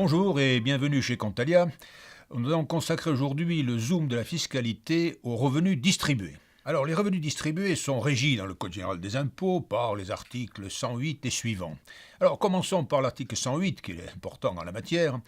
Bonjour et bienvenue chez Contalia. Nous allons consacrer aujourd'hui le zoom de la fiscalité aux revenus distribués. Alors, les revenus distribués sont régis dans le Code général des impôts par les articles 108 et suivants. Alors, commençons par l'article 108, qui est important en la matière.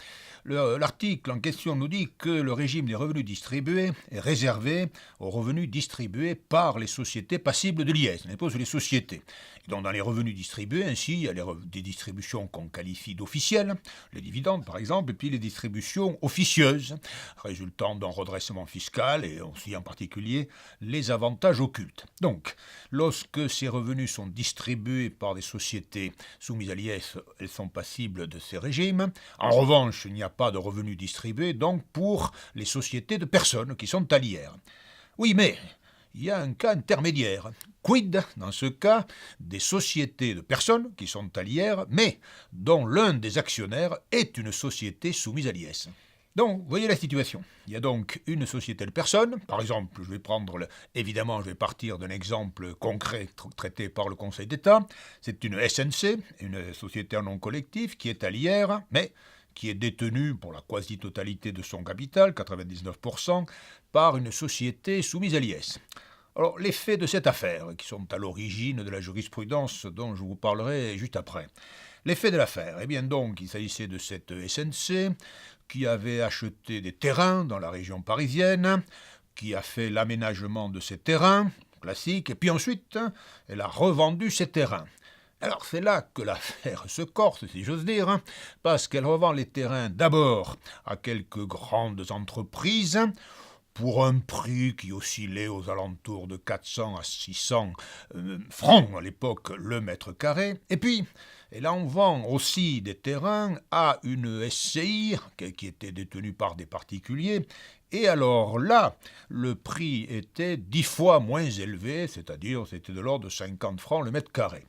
L'article en question nous dit que le régime des revenus distribués est réservé aux revenus distribués par les sociétés passibles de l'IS, l'impôt sur les sociétés. Et donc, dans les revenus distribués, ainsi, il y a des distributions qu'on qualifie d'officielles, les dividendes par exemple, et puis les distributions officieuses, résultant d'un redressement fiscal et aussi en particulier les avantages occultes. Donc, lorsque ces revenus sont distribués par des sociétés soumises à l'IS, elles sont passibles de ces régimes. En revanche, il n'y a pas de revenus distribués donc pour les sociétés de personnes qui sont à l'IR. Oui, mais il y a un cas intermédiaire. Quid, dans ce cas, des sociétés de personnes qui sont à l'IR, mais dont l'un des actionnaires est une société soumise à l'IS. Donc, voyez la situation. Il y a donc une société de personnes. Par exemple, évidemment, je vais partir d'un exemple concret traité par le Conseil d'État. C'est une SNC, une société en nom collectif, qui est à l'IR, mais qui est détenue pour la quasi-totalité de son capital, 99%, par une société soumise à l'IS. Alors, les faits de cette affaire, qui sont à l'origine de la jurisprudence dont je vous parlerai juste après. Les faits de l'affaire, eh bien donc, il s'agissait de cette SNC qui avait acheté des terrains dans la région parisienne, qui a fait l'aménagement de ces terrains, classique, et puis ensuite, elle a revendu ces terrains. Alors c'est là que l'affaire se corse, si j'ose dire, parce qu'elle revend les terrains d'abord à quelques grandes entreprises, pour un prix qui oscillait aux alentours de 400 à 600 francs à l'époque le mètre carré. Et puis, elle en vend aussi des terrains à une SCI qui était détenue par des particuliers. Et alors là, le prix était 10 fois moins élevé, c'est-à-dire c'était de l'ordre de 50 francs le mètre carré.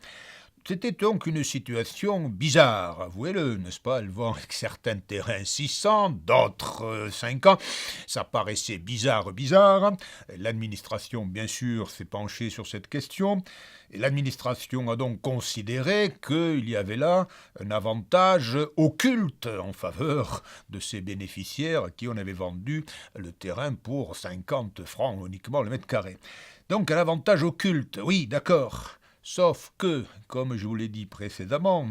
C'était donc une situation bizarre, avouez-le, n'est-ce pas? Elle vend avec certains terrains 600, d'autres 50. Ça paraissait bizarre. L'administration, bien sûr, s'est penchée sur cette question. Et l'administration a donc considéré qu'il y avait là un avantage occulte en faveur de ces bénéficiaires qui en avaient vendu le terrain pour 50 francs uniquement le mètre carré. Donc un avantage occulte, oui, d'accord. Sauf que, comme je vous l'ai dit précédemment,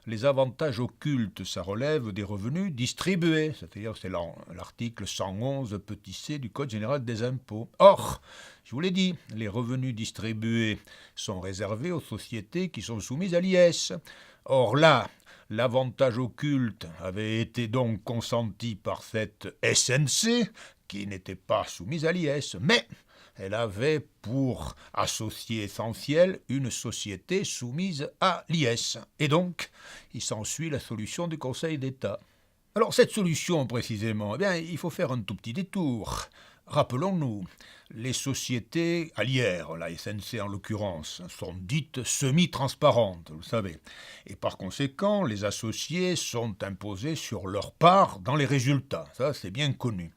les avantages occultes, ça relève des revenus distribués, c'est-à-dire c'est l'article 111 petit c du Code général des impôts. Or, je vous l'ai dit, les revenus distribués sont réservés aux sociétés qui sont soumises à l'IS. Or là, l'avantage occulte avait été donc consenti par cette SNC, qui n'était pas soumise à l'IS, mais elle avait pour associé essentiel une société soumise à l'IS. Et donc, il s'ensuit la solution du Conseil d'État. Alors, cette solution, précisément, eh bien, il faut faire un tout petit détour. Rappelons-nous, les sociétés à l'IR, la SNC en l'occurrence, sont dites semi-transparentes, vous savez. Et par conséquent, les associés sont imposés sur leur part dans les résultats. Ça, c'est bien connu.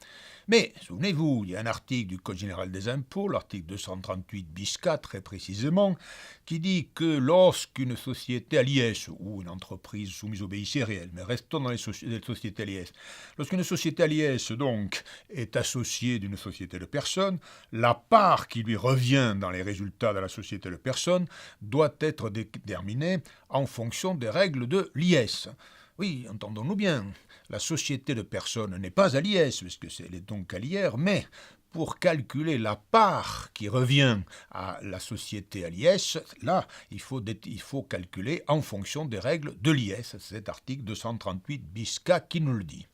Mais, souvenez-vous, il y a un article du Code général des impôts, l'article 238 bis 4 très précisément, qui dit que lorsqu'une société à l'IS, ou une entreprise soumise au BIC réel, mais restons dans les sociétés à l'IS, lorsqu'une société à l'IS, donc, est associée d'une société de personnes, la part qui lui revient dans les résultats de la société de personnes doit être déterminée en fonction des règles de l'IS. Oui, entendons-nous bien, la société de personnes n'est pas à l'IS, puisqu'elle est donc à l'IR, mais pour calculer la part qui revient à la société à l'IS, là, il faut calculer en fonction des règles de l'IS. C'est cet article 238 bis K qui nous le dit.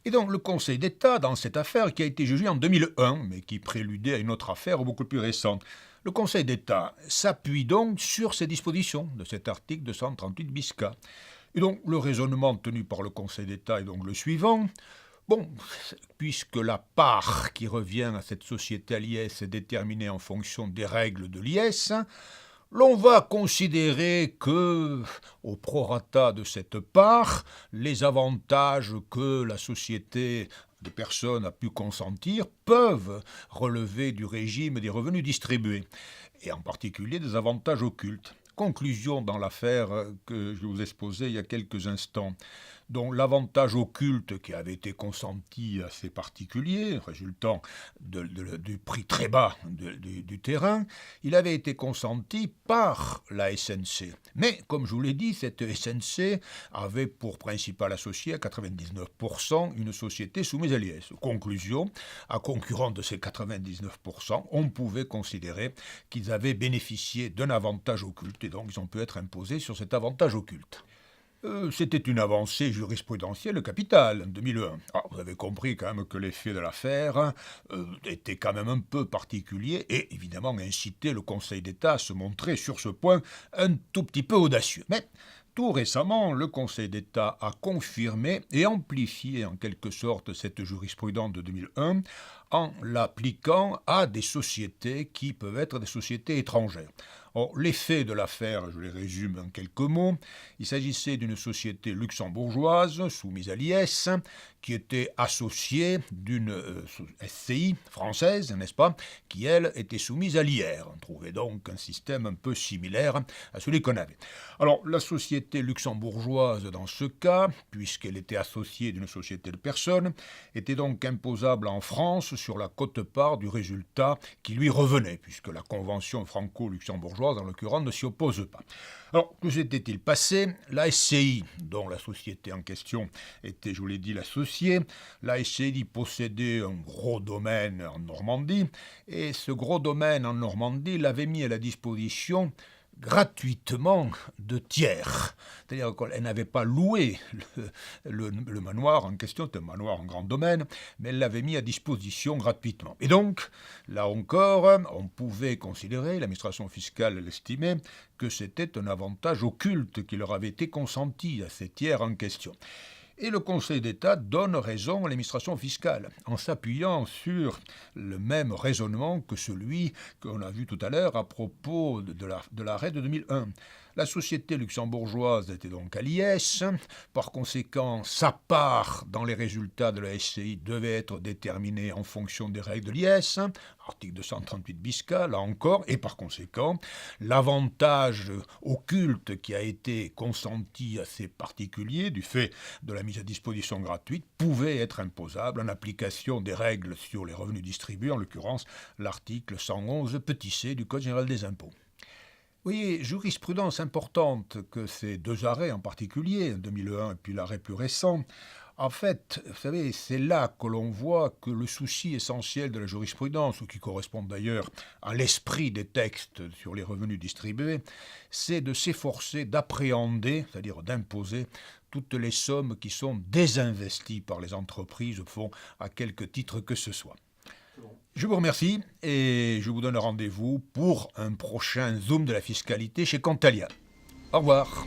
Et donc le Conseil d'État, dans cette affaire qui a été jugée en 2001, mais qui préludait à une autre affaire beaucoup plus récente, le Conseil d'État s'appuie donc sur ces dispositions de cet article 238 bis K. Et donc, le raisonnement tenu par le Conseil d'État est donc le suivant. Bon, puisque la part qui revient à cette société à l'IS est déterminée en fonction des règles de l'IS, l'on va considérer que, au prorata de cette part, les avantages que la société de personnes a pu consentir peuvent relever du régime des revenus distribués, et en particulier des avantages occultes. Conclusion dans l'affaire que je vous ai exposée il y a quelques instants. dont l'avantage occulte qui avait été consenti à ces particuliers, résultant du prix très bas du terrain, il avait été consenti par la SNC. Mais, comme je vous l'ai dit, cette SNC avait pour principal associé à 99% une société soumise à l'IS. Conclusion, à concurrence de ces 99%, on pouvait considérer qu'ils avaient bénéficié d'un avantage occulte et donc ils ont pu être imposés sur cet avantage occulte. C'était une avancée jurisprudentielle capitale en 2001. Vous avez compris quand même que l'effet de l'affaire était quand même un peu particulier et évidemment incitait le Conseil d'État à se montrer sur ce point un tout petit peu audacieux. Mais tout récemment, le Conseil d'État a confirmé et amplifié en quelque sorte cette jurisprudence de 2001 en l'appliquant à des sociétés qui peuvent être des sociétés étrangères. Or, les faits de l'affaire, je les résume en quelques mots. Il s'agissait d'une société luxembourgeoise soumise à l'IS qui était associée d'une SCI française, n'est-ce pas, qui, elle, était soumise à l'IR. On trouvait donc un système un peu similaire à celui qu'on avait. Alors, la société luxembourgeoise, dans ce cas, puisqu'elle était associée d'une société de personnes, était donc imposable en France sur la quote-part du résultat qui lui revenait, puisque la convention franco-luxembourgeoise, en l'occurrence, ne s'y oppose pas. Alors, que s'était-il passé? La SCI, dont la société en question était, je vous l'ai dit, l'associée, la SCI possédait un gros domaine en Normandie, et ce gros domaine en Normandie l'avait mis à la disposition gratuitement de tiers. C'est-à-dire qu'elle n'avait pas loué le manoir en question, c'était un manoir en grand domaine, mais elle l'avait mis à disposition gratuitement. Et donc, là encore, on pouvait considérer, l'administration fiscale l'estimait, que c'était un avantage occulte qui leur avait été consenti à ces tiers en question. Et le Conseil d'État donne raison à l'administration fiscale, en s'appuyant sur le même raisonnement que celui qu'on a vu tout à l'heure à propos de l'arrêt de 2001. La société luxembourgeoise était donc à l'IS, par conséquent, sa part dans les résultats de la SCI devait être déterminée en fonction des règles de l'IS, article 238 bis K, là encore, et par conséquent, l'avantage occulte qui a été consenti à ces particuliers du fait de la mise à disposition gratuite pouvait être imposable en application des règles sur les revenus distribués, en l'occurrence l'article 111 petit c du Code général des impôts. Vous voyez, jurisprudence importante que ces deux arrêts en particulier, 2001 et puis l'arrêt plus récent. En fait, vous savez, c'est là que l'on voit que le souci essentiel de la jurisprudence, ou qui correspond d'ailleurs à l'esprit des textes sur les revenus distribués, c'est de s'efforcer d'appréhender, c'est-à-dire d'imposer, toutes les sommes qui sont désinvesties par les entreprises, au fond, à quelque titre que ce soit. Je vous remercie et je vous donne rendez-vous pour un prochain Zoom de la fiscalité chez Contalia. Au revoir.